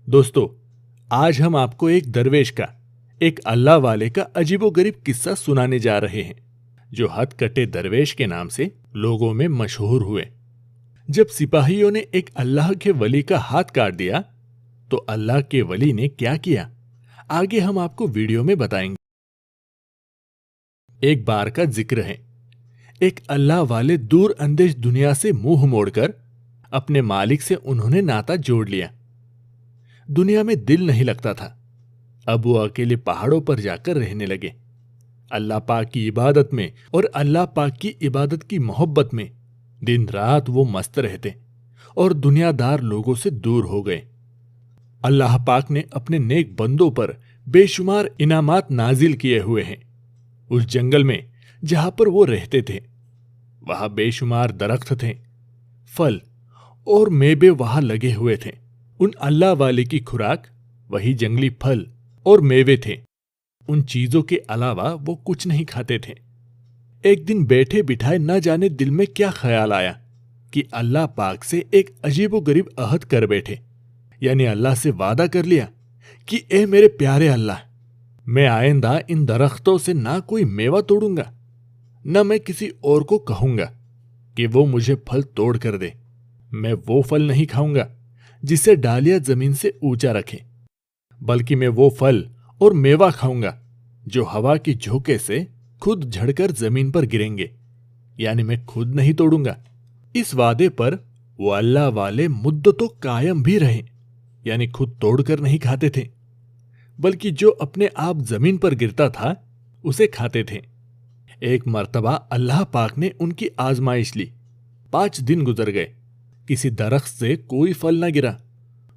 दोस्तों, आज हम आपको एक दरवेश का, एक अल्लाह वाले का अजीबोगरीब किस्सा सुनाने जा रहे हैं, जो हथकटे दरवेश के नाम से लोगों में मशहूर हुए। जब सिपाहियों ने एक अल्लाह के वली का हाथ काट दिया, तो अल्लाह के वली ने क्या किया, आगे हम आपको वीडियो में बताएंगे। एक बार का जिक्र है। एक अल्लाह वाले दूर अंदेश दुनिया से मुंह मोड़कर अपने मालिक से उन्होंने नाता जोड़ लिया। दुनिया में दिल नहीं लगता था। अब वो अकेले पहाड़ों पर जाकर रहने लगे। अल्लाह पाक की इबादत में और अल्लाह पाक की इबादत की मोहब्बत में दिन रात वो मस्त रहते और दुनियादार लोगों से दूर हो गए। अल्लाह पाक ने अपने नेक बंदों पर बेशुमार इनामात नाजिल किए हुए हैं। उस जंगल में जहां पर वो रहते थे, वहां बेशुमार दरख्त थे, फल और मेवे वहां लगे हुए थे। उन अल्लाह वाले की खुराक वही जंगली फल और मेवे थे। उन चीजों के अलावा वो कुछ नहीं खाते थे। एक दिन बैठे बिठाए न जाने दिल में क्या ख्याल आया कि अल्लाह पाक से एक अजीबोगरीब अहद कर बैठे, यानी अल्लाह से वादा कर लिया कि ए मेरे प्यारे अल्लाह, मैं आइंदा इन दरख्तों से ना कोई मेवा तोड़ूंगा, न मैं किसी और को कहूंगा कि वो मुझे फल तोड़ कर दे। मैं वो फल नहीं खाऊंगा जिसे डालियां जमीन से ऊंचा रखे, बल्कि मैं वो फल और मेवा खाऊंगा जो हवा की झोंके से खुद झड़कर जमीन पर गिरेंगे, यानी मैं खुद नहीं तोड़ूंगा। इस वादे पर वो अल्लाह वाले मुद्दतों कायम भी रहे, यानी खुद तोड़कर नहीं खाते थे, बल्कि जो अपने आप जमीन पर गिरता था उसे खाते थे। एक मर्तबा अल्लाह पाक ने उनकी आजमाइश ली। 5 दिन गुजर गए, किसी दरख्त से कोई फल न गिरा।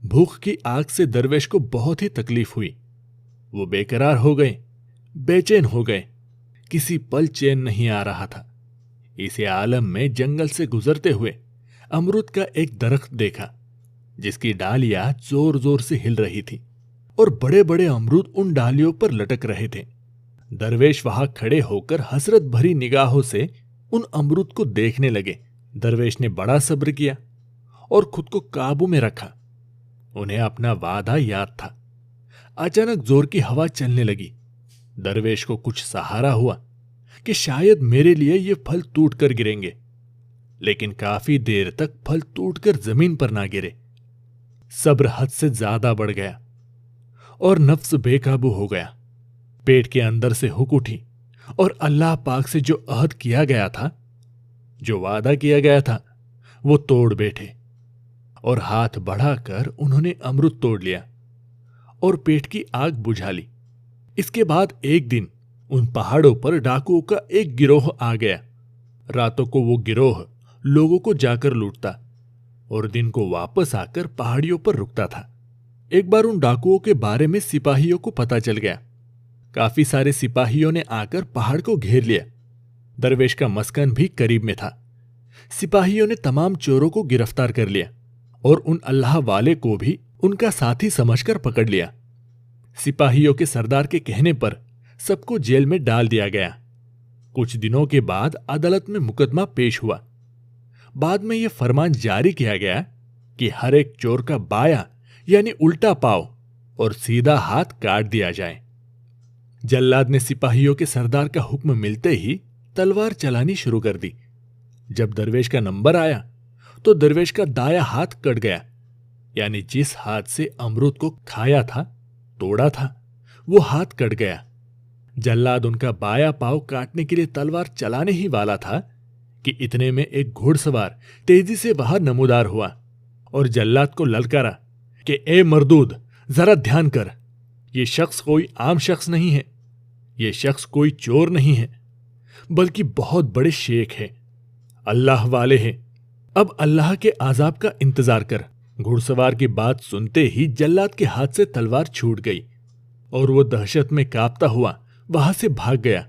भूख की आग से दरवेश को बहुत ही तकलीफ हुई। वो बेकरार हो गए, बेचैन हो गए, किसी पल चैन नहीं आ रहा था। इसी आलम में जंगल से गुजरते हुए अमरूद का एक दरख्त देखा, जिसकी डालियां जोर जोर से हिल रही थी और बड़े बड़े अमरूद उन डालियों पर लटक रहे थे। दरवेश वहां खड़े होकर हसरत भरी निगाहों से उन अमरूद को देखने लगे। दरवेश ने बड़ा सब्र किया और खुद को काबू में रखा। उन्हें अपना वादा याद था। अचानक जोर की हवा चलने लगी। दरवेश को कुछ सहारा हुआ कि शायद मेरे लिए ये फल टूट कर गिरेंगे, लेकिन काफी देर तक फल टूटकर जमीन पर ना गिरे। सब्र हद से ज्यादा बढ़ गया और नफ्स बेकाबू हो गया। पेट के अंदर से हुक उठी और अल्लाह पाक से जो अहद किया गया था, जो वादा किया गया था, वो तोड़ बैठे और हाथ बढ़ाकर उन्होंने अमरूद तोड़ लिया और पेट की आग बुझा ली। इसके बाद एक दिन उन पहाड़ों पर डाकुओं का एक गिरोह आ गया। रातों को वो गिरोह लोगों को जाकर लूटता और दिन को वापस आकर पहाड़ियों पर रुकता था। एक बार उन डाकुओं के बारे में सिपाहियों को पता चल गया। काफी सारे सिपाहियों ने आकर पहाड़ को घेर लिया। दरवेश का मस्कन भी करीब में था। सिपाहियों ने तमाम चोरों को गिरफ्तार कर लिया और उन अल्लाह वाले को भी उनका साथी समझकर पकड़ लिया। सिपाहियों के सरदार के कहने पर सबको जेल में डाल दिया गया। कुछ दिनों के बाद अदालत में मुकदमा पेश हुआ। बाद में यह फरमान जारी किया गया कि हर एक चोर का बायां यानी उल्टा पांव और सीधा हाथ काट दिया जाए। जल्लाद ने सिपाहियों के सरदार का हुक्म मिलते ही तलवार चलानी शुरू कर दी। जब दरवेश का नंबर आया तो दरवेश का दाया हाथ कट गया, यानी जिस हाथ से अमरूद को खाया था, तोड़ा था, वो हाथ कट गया। जल्लाद उनका बाया पांव काटने के लिए तलवार चलाने ही वाला था कि इतने में एक घुड़सवार तेजी से बाहर नमूदार हुआ और जल्लाद को ललकारा कि ए मरदूद, जरा ध्यान कर, ये शख्स कोई आम शख्स नहीं है, ये शख्स कोई चोर नहीं है, बल्कि बहुत बड़े शेख है, अल्लाह वाले हैं। अब अल्लाह के आजाब का इंतजार कर। घुड़सवार की बात सुनते ही जल्लाद के हाथ से तलवार छूट गई और वो दहशत में कांपता हुआ वहां से भाग गया।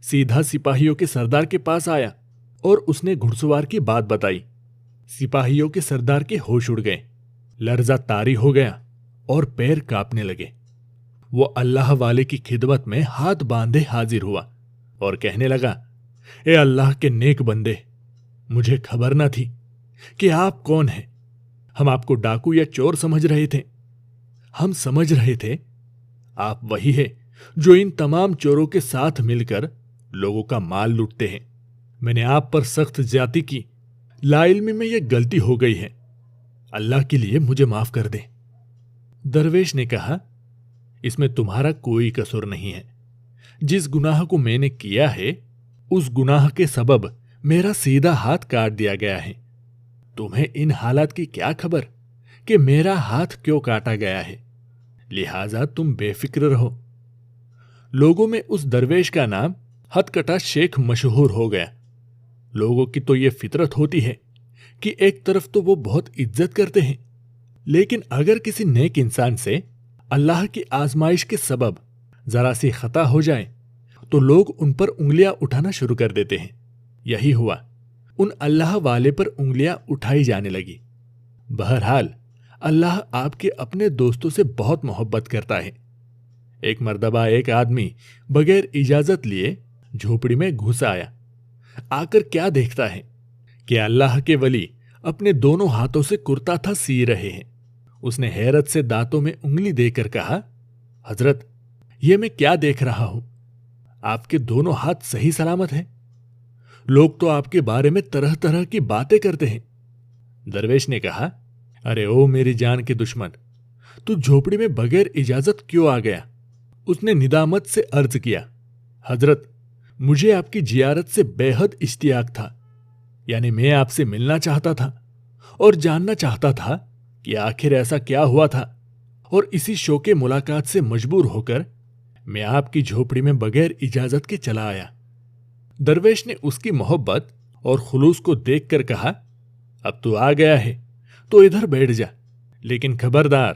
सीधा सिपाहियों के सरदार के पास आया और उसने घुड़सवार की बात बताई। सिपाहियों के सरदार के होश उड़ गए, लर्जा तारी हो गया और पैर कांपने लगे। वो अल्लाह वाले की खिदमत में हाथ बांधे हाजिर हुआ और कहने लगा, ए अल्लाह के नेक बंदे, मुझे खबर न थी कि आप कौन हैं। हम आपको डाकू या चोर समझ रहे थे, ہم سمجھ رہے تھے آپ وہی ہے جو ان تمام چوروں کے ساتھ مل کر لوگوں کا مال لوٹتے ہیں۔ میں نے آپ پر سخت زیادتی کی، لا علمی میں یہ غلطی ہو گئی ہے، اللہ کے لیے مجھے معاف کر دیں۔ درویش نے کہا، اس میں تمہارا کوئی قصور نہیں ہے۔ جس گناہ کو میں نے کیا ہے اس گناہ کے سبب میرا سیدھا ہاتھ کاٹ دیا گیا ہے۔ تمہیں ان حالات کی کیا خبر کہ میرا ہاتھ کیوں کاٹا گیا ہے؟ لہذا تم بے فکر رہو۔ لوگوں میں اس درویش کا نام ہتھ کٹا شیخ مشہور ہو گیا۔ لوگوں کی تو یہ فطرت ہوتی ہے کہ ایک طرف تو وہ بہت عزت کرتے ہیں، لیکن اگر کسی نیک انسان سے اللہ کی آزمائش کے سبب ذرا سی خطا ہو جائے تو لوگ ان پر انگلیاں اٹھانا شروع کر دیتے ہیں۔ یہی ہوا، ان اللہ والے پر انگلیاں اٹھائی جانے لگی۔ بہرحال اللہ آپ کے اپنے دوستوں سے بہت محبت کرتا ہے۔ ایک مرتبہ ایک آدمی بغیر اجازت لیے جھوپڑی میں گھس آیا۔ آ کر کیا دیکھتا ہے کہ اللہ کے ولی اپنے دونوں ہاتھوں سے کرتا تھا سی رہے ہیں۔ اس نے حیرت سے دانتوں میں انگلی دے کر کہا، حضرت یہ میں کیا دیکھ رہا ہوں؟ آپ کے دونوں ہاتھ صحیح سلامت ہیں؟ لوگ تو آپ کے بارے میں طرح طرح کی باتیں کرتے ہیں۔ درویش نے کہا، ارے او میری جان کے دشمن، تو جھوپڑی میں بغیر اجازت کیوں آ گیا؟ اس نے ندامت سے عرض کیا، حضرت مجھے آپ کی زیارت سے بے حد اشتیاق تھا، یعنی میں آپ سے ملنا چاہتا تھا اور جاننا چاہتا تھا کہ آخر ایسا کیا ہوا تھا، اور اسی شوق ملاقات سے مجبور ہو کر میں آپ کی جھوپڑی میں بغیر اجازت کے چلا آیا۔ درویش نے اس کی محبت اور خلوص کو دیکھ کر کہا، اب تو آ گیا ہے تو ادھر بیٹھ جا، لیکن خبردار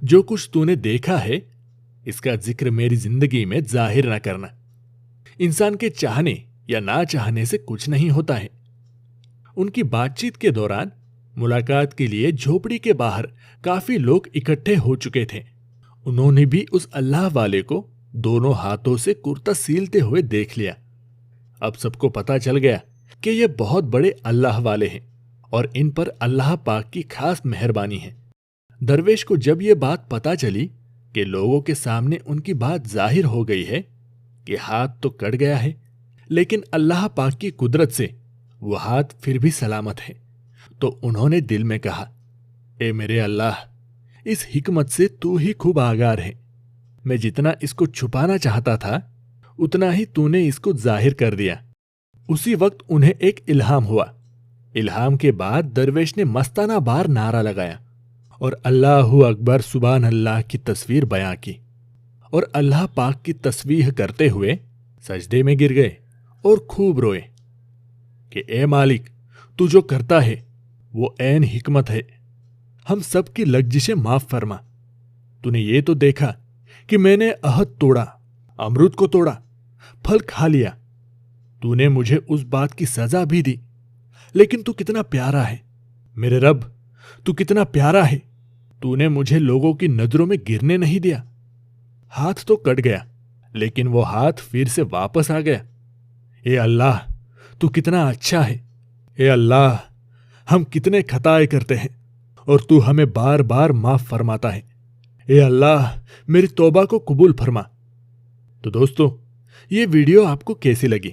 جو کچھ تو نے دیکھا ہے اس کا ذکر میری زندگی میں ظاہر نہ کرنا۔ انسان کے چاہنے یا نہ چاہنے سے کچھ نہیں ہوتا ہے۔ ان کی بات چیت کے دوران ملاقات کے لیے جھوپڑی کے باہر کافی لوگ اکٹھے ہو چکے تھے۔ انہوں نے بھی اس اللہ والے کو دونوں ہاتھوں سے کرتا سیلتے ہوئے دیکھ لیا۔ اب سب کو پتا چل گیا کہ یہ بہت بڑے اللہ والے ہیں اور ان پر اللہ پاک کی خاص مہربانی ہے۔ درویش کو جب یہ بات پتا چلی کہ لوگوں کے سامنے ان کی بات ظاہر ہو گئی ہے کہ ہاتھ تو کٹ گیا ہے، لیکن اللہ پاک کی قدرت سے وہ ہاتھ پھر بھی سلامت ہے، تو انہوں نے دل میں کہا، اے میرے اللہ، اس حکمت سے تو ہی خوب آگار ہے۔ میں جتنا اس کو چھپانا چاہتا تھا اتنا ہی تو نے اس کو ظاہر کر دیا۔ اسی وقت انہیں ایک الہام ہوا۔ الہام کے بعد درویش نے مستانہ بار نعرہ لگایا اور اللہ اکبر سبحان اللہ کی تصویر بیان کی، اور اللہ پاک کی تسبیح کرتے ہوئے سجدے میں گر گئے اور خوب روئے کہ اے مالک، تو جو کرتا ہے وہ عین حکمت ہے، ہم سب کی لغزشیں معاف فرما۔ تو نے یہ تو دیکھا کہ میں نے عہد توڑا، امرود کو توڑا، پھل کھا لیا، تو نے مجھے اس بات کی سزا بھی دی، لیکن تو کتنا پیارا ہے میرے رب، تو کتنا پیارا ہے، تو نے مجھے لوگوں کی نظروں میں گرنے نہیں دیا۔ ہاتھ تو کٹ گیا لیکن وہ ہاتھ پھر سے واپس آ گیا۔ اے اللہ، تو کتنا اچھا ہے۔ اے اللہ، ہم کتنے خطائیں کرتے ہیں اور تو ہمیں بار بار معاف فرماتا ہے۔ اے اللہ، میری توبہ کو قبول فرما۔ تو دوستو، یہ ویڈیو آپ کو کیسی لگی؟